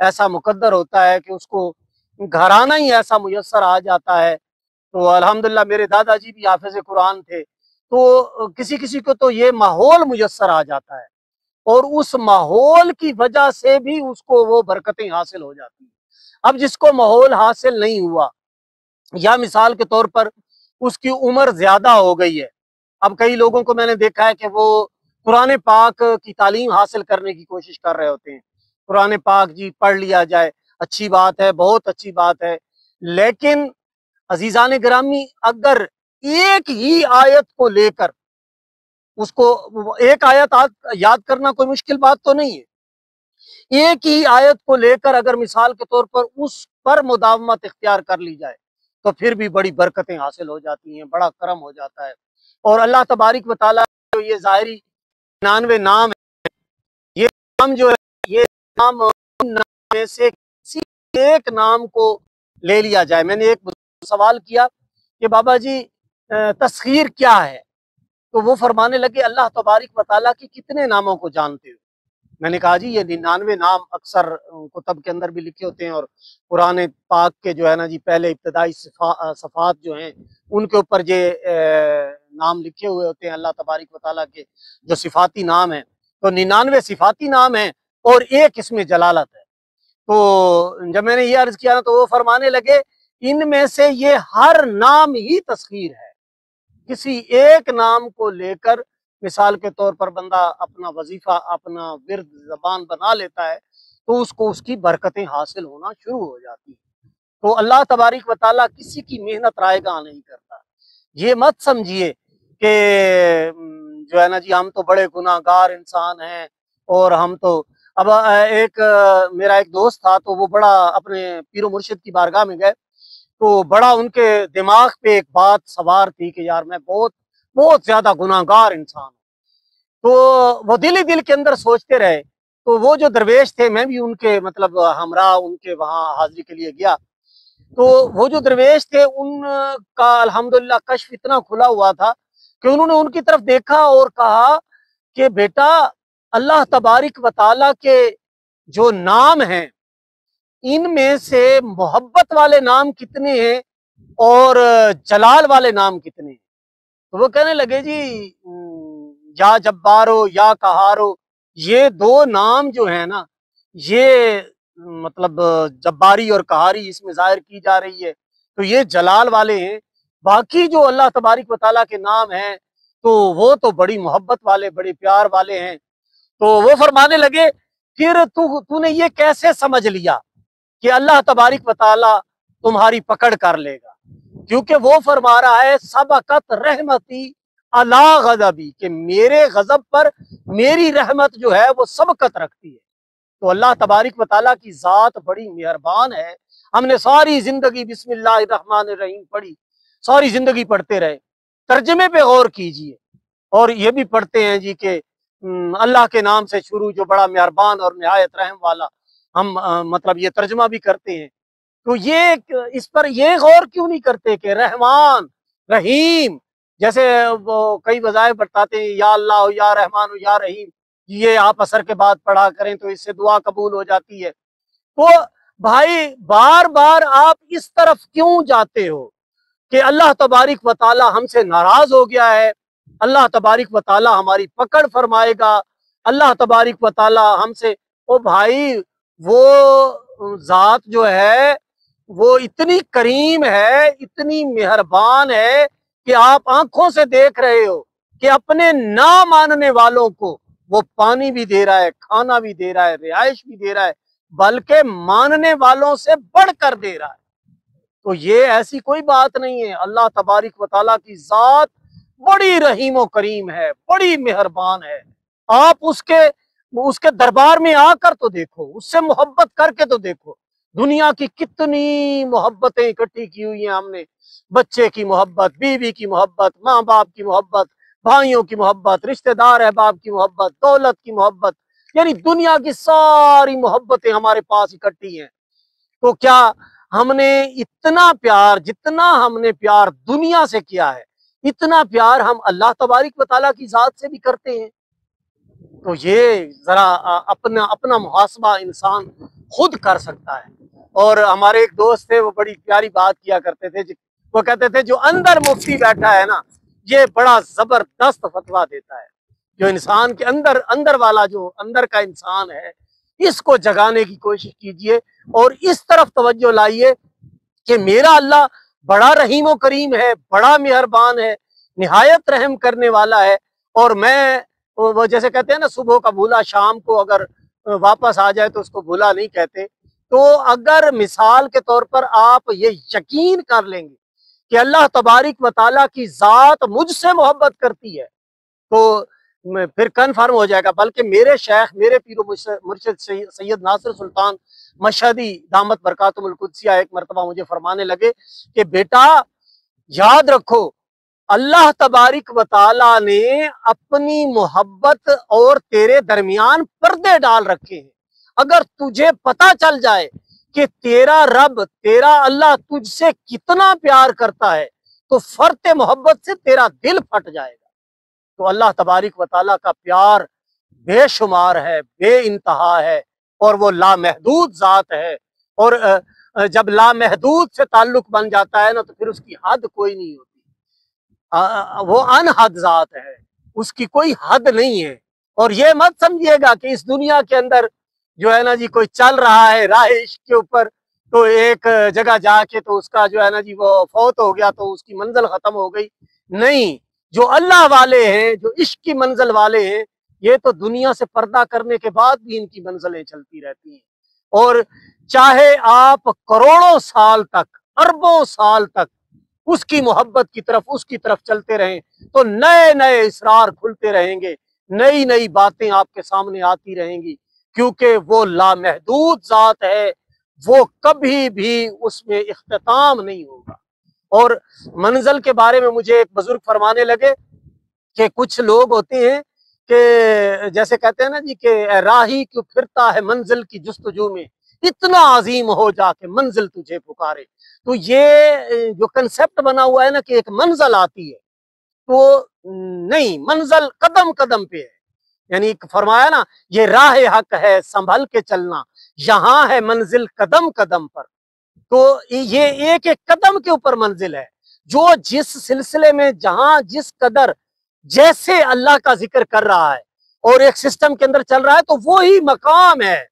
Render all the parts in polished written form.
ایسا مقدر ہوتا ہے کہ اس کو گھرانہ ہی ایسا میسر آ جاتا ہے۔ تو الحمدللہ میرے دادا جی بھی حافظ قرآن تھے، تو کسی کسی کو تو یہ ماحول میسر آ جاتا ہے، اور اس ماحول کی وجہ سے بھی اس کو وہ برکتیں حاصل ہو جاتی ہیں۔ اب جس کو ماحول حاصل نہیں ہوا، یا مثال کے طور پر اس کی عمر زیادہ ہو گئی ہے، اب کئی لوگوں کو میں نے دیکھا ہے کہ وہ قرآن پاک کی تعلیم حاصل کرنے کی کوشش کر رہے ہوتے ہیں۔ قرآن پاک جی پڑھ لیا جائے، اچھی بات ہے، بہت اچھی بات ہے، لیکن عزیزان گرامی، اگر ایک ہی آیت کو لے کر اس کو ایک آیت یاد کرنا کوئی مشکل بات تو نہیں ہے، ایک ہی آیت کو لے کر اگر مثال کے طور پر اس پر مداومت اختیار کر لی جائے تو پھر بھی بڑی برکتیں حاصل ہو جاتی ہیں، بڑا کرم ہو جاتا ہے۔ اور اللہ تبارک و تعالیٰ یہ ظاہری 99 نام ہے، یہ نام جو ہے، یہ نام ان نام میں سے کسی ایک نام کو لے لیا جائے۔ میں نے ایک سوال کیا کہ بابا جی تسخیر کیا ہے، تو وہ فرمانے لگے اللہ تبارک و تعالیٰ کی کتنے ناموں کو جانتے ہو؟ میں نے کہا جی یہ 99 نام اکثر کتب کے اندر بھی لکھے ہوتے ہیں، اور قرآن پاک کے جو ہے نا جی پہلے ابتدائی صفحات جو ہیں ان کے اوپر یہ نام لکھے ہوئے ہوتے ہیں اللہ تبارک و تعالیٰ کے جو صفاتی نام ہیں، تو 99 صفاتی نام ہیں اور ایک اس میں جلالت ہے۔ تو جب میں نے یہ عرض کیا نا تو وہ فرمانے لگے ان میں سے یہ ہر نام ہی تسخیر ہے، کسی ایک نام کو لے کر مثال کے طور پر بندہ اپنا وظیفہ، اپنا ورد زبان بنا لیتا ہے تو اس کو اس کی برکتیں حاصل ہونا شروع ہو جاتی ہیں۔ تو اللہ تبارک و تعالیٰ کسی کی محنت رائے گاں نہیں کرتا۔ یہ مت سمجھیے کہ جو ہے نا جی ہم تو بڑے گناہ گار انسان ہیں، اور ہم تو اب میرا ایک دوست تھا تو وہ بڑا اپنے پیر و مرشد کی بارگاہ میں گئے، تو بڑا ان کے دماغ پہ ایک بات سوار تھی کہ یار میں بہت بہت زیادہ گناہ گار انسان ہوں۔ تو وہ دل ہی دل کے اندر سوچتے رہے، تو وہ جو درویش تھے، میں بھی ان کے مطلب ہمراہ ان کے وہاں حاضری کے لیے گیا، تو وہ جو درویش تھے ان کا الحمدللہ کشف اتنا کھلا ہوا تھا کہ انہوں نے ان کی طرف دیکھا اور کہا کہ بیٹا اللہ تبارک و تعالیٰ کے جو نام ہیں ان میں سے محبت والے نام کتنے ہیں اور جلال والے نام کتنے ہیں؟ تو وہ کہنے لگے جی یا جبارو یا قہارو، یہ دو نام جو ہیں نا، یہ مطلب جباری اور قہاری اس میں ظاہر کی جا رہی ہے، تو یہ جلال والے ہیں، باقی جو اللہ تبارک و تعالیٰ کے نام ہیں تو وہ تو بڑی محبت والے، بڑے پیار والے ہیں۔ تو وہ فرمانے لگے پھر تو نے یہ کیسے سمجھ لیا کہ اللہ تبارک و تعالیٰ تمہاری پکڑ کر لے گا؟ کیونکہ وہ فرما رہا ہے سبقت رحمتی علی غضبی، کہ میرے غضب پر میری رحمت جو ہے وہ سبقت رکھتی ہے۔ تو اللہ تبارک و تعالیٰ کی ذات بڑی مہربان ہے۔ ہم نے ساری زندگی بسم اللہ الرحمن الرحیم پڑھی، ساری زندگی پڑھتے رہے، ترجمے پہ غور کیجئے، اور یہ بھی پڑھتے ہیں جی کہ اللہ کے نام سے شروع جو بڑا مہربان اور نہایت رحم والا، ہم مطلب یہ ترجمہ بھی کرتے ہیں۔ تو یہ اس پر یہ غور کیوں نہیں کرتے کہ رحمان رحیم، جیسے وہ کئی وظائف بتاتے ہیں یا اللہ ہو یا رحمان ہو یا رحیم، یہ آپ عصر کے بعد پڑھا کریں تو اس سے دعا قبول ہو جاتی ہے۔ تو بھائی بار بار آپ اس طرف کیوں جاتے ہو کہ اللہ تبارک و تعالی ہم سے ناراض ہو گیا ہے، اللہ تبارک و تعالی ہماری پکڑ فرمائے گا، اللہ تبارک و تعالی ہم سے، او بھائی وہ ذات جو ہے وہ اتنی کریم ہے، اتنی مہربان ہے کہ آپ آنکھوں سے دیکھ رہے ہو کہ اپنے نہ ماننے والوں کو وہ پانی بھی دے رہا ہے، کھانا بھی دے رہا ہے، رہائش بھی دے رہا ہے، بلکہ ماننے والوں سے بڑھ کر دے رہا ہے۔ تو یہ ایسی کوئی بات نہیں ہے، اللہ تبارک و تعالیٰ کی ذات بڑی رحیم و کریم ہے، بڑی مہربان ہے۔ آپ اس کے دربار میں آ کر تو دیکھو، اس سے محبت کر کے تو دیکھو۔ دنیا کی کتنی محبتیں اکٹھی کی ہوئی ہیں ہم نے، بچے کی محبت، بیوی کی محبت، ماں باپ کی محبت، بھائیوں کی محبت، رشتہ دار احباب کی محبت، دولت کی محبت، یعنی دنیا کی ساری محبتیں ہمارے پاس اکٹھی ہیں۔ تو کیا ہم نے اتنا پیار، جتنا ہم نے پیار دنیا سے کیا ہے، اتنا پیار ہم اللہ تبارک و تعالیٰ کی ذات سے بھی کرتے ہیں؟ تو یہ ذرا اپنا محاسبہ انسان خود کر سکتا ہے۔ اور ہمارے ایک دوست تھے، وہ بڑی پیاری بات کیا کرتے تھے، وہ کہتے تھے جو اندر مفتی بیٹھا ہے نا، یہ بڑا زبردست فتویٰ دیتا ہے۔ جو انسان کے اندر والا، جو اندر کا انسان ہے، اس کو جگانے کی کوشش کیجئے اور اس طرف توجہ لائیے کہ میرا اللہ بڑا رحیم و کریم ہے، بڑا مہربان ہے، نہایت رحم کرنے والا ہے۔ اور میں وہ جیسے کہتے ہیں نا، صبح کا بھولا شام کو اگر واپس آ جائے تو اس کو بھولا نہیں کہتے۔ تو اگر مثال کے طور پر آپ یہ یقین کر لیں گے کہ اللہ تبارک و تعالیٰ کی ذات مجھ سے محبت کرتی ہے، تو پھر کنفرم ہو جائے گا۔ بلکہ میرے شیخ، میرے پیر و مرشد سید ناصر سلطان مشہدی دامت برکاتہم القدسیہ ایک مرتبہ مجھے فرمانے لگے کہ بیٹا یاد رکھو، اللہ تبارک و تعالیٰ نے اپنی محبت اور تیرے درمیان پردے ڈال رکھے ہیں۔ اگر تجھے پتہ چل جائے کہ تیرا رب، تیرا اللہ تجھ سے کتنا پیار کرتا ہے، تو فرط محبت سے تیرا دل پھٹ جائے گا۔ تو اللہ تبارک و تعالیٰ کا پیار بے شمار ہے، بے انتہا ہے، اور وہ لامحدود ذات ہے۔ اور جب لامحدود سے تعلق بن جاتا ہے نا، تو پھر اس کی حد کوئی نہیں ہوتی۔ وہ انحد ذات ہے، اس کی کوئی حد نہیں ہے۔ اور یہ مت سمجھیے گا کہ اس دنیا کے اندر جو ہے نا جی کوئی چل رہا ہے راہ عشق کے اوپر، تو ایک جگہ جا کے تو اس کا جو ہے نا جی وہ فوت ہو گیا تو اس کی منزل ختم ہو گئی۔ نہیں، جو اللہ والے ہیں، جو عشق کی منزل والے ہیں، یہ تو دنیا سے پردہ کرنے کے بعد بھی ان کی منزلیں چلتی رہتی ہیں۔ اور چاہے آپ کروڑوں سال تک، اربوں سال تک اس کی محبت کی طرف، اس کی طرف چلتے رہیں، تو نئے نئے اسرار کھلتے رہیں گے، نئی نئی باتیں آپ کے سامنے آتی رہیں گی، کیونکہ وہ لامحدود ذات ہے، وہ کبھی بھی اس میں اختتام نہیں ہوگا۔ اور منزل کے بارے میں مجھے ایک بزرگ فرمانے لگے کہ کچھ لوگ ہوتے ہیں کہ جیسے کہتے ہیں نا جی کہ راہی کیوں پھرتا ہے منزل کی جستجو میں، اتنا عظیم ہو جا کے منزل تجھے پکارے۔ تو یہ جو کنسپٹ بنا ہوا ہے نا کہ ایک منزل آتی ہے، تو نہیں، منزل قدم قدم پہ ہے۔ یعنی فرمایا نا، یہ راہ حق ہے سنبھل کے چلنا، یہاں ہے منزل قدم قدم پر۔ تو یہ ایک ایک قدم کے اوپر منزل ہے۔ جو جس سلسلے میں جہاں جس قدر جیسے اللہ کا ذکر کر رہا ہے اور ایک سسٹم کے اندر چل رہا ہے، تو وہی مقام ہے،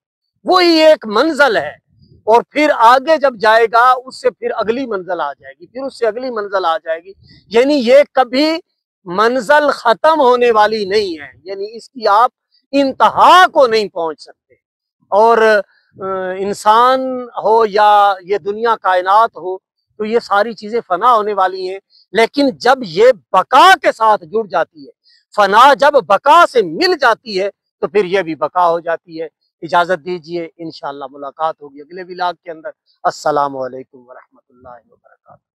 وہی ایک منزل ہے۔ اور پھر آگے جب جائے گا، اس سے پھر اگلی منزل آ جائے گی، پھر اس سے اگلی منزل آ جائے گی۔ یعنی یہ کبھی منزل ختم ہونے والی نہیں ہے، یعنی اس کی آپ انتہا کو نہیں پہنچ سکتے۔ اور انسان ہو یا یہ دنیا کائنات ہو، تو یہ ساری چیزیں فنا ہونے والی ہیں، لیکن جب یہ بقا کے ساتھ جڑ جاتی ہے، فنا جب بقا سے مل جاتی ہے، تو پھر یہ بھی بقا ہو جاتی ہے۔ اجازت دیجئے، انشاءاللہ ملاقات ہوگی اگلے ولاگ کے اندر۔ السلام علیکم ورحمۃ اللہ وبرکاتہ۔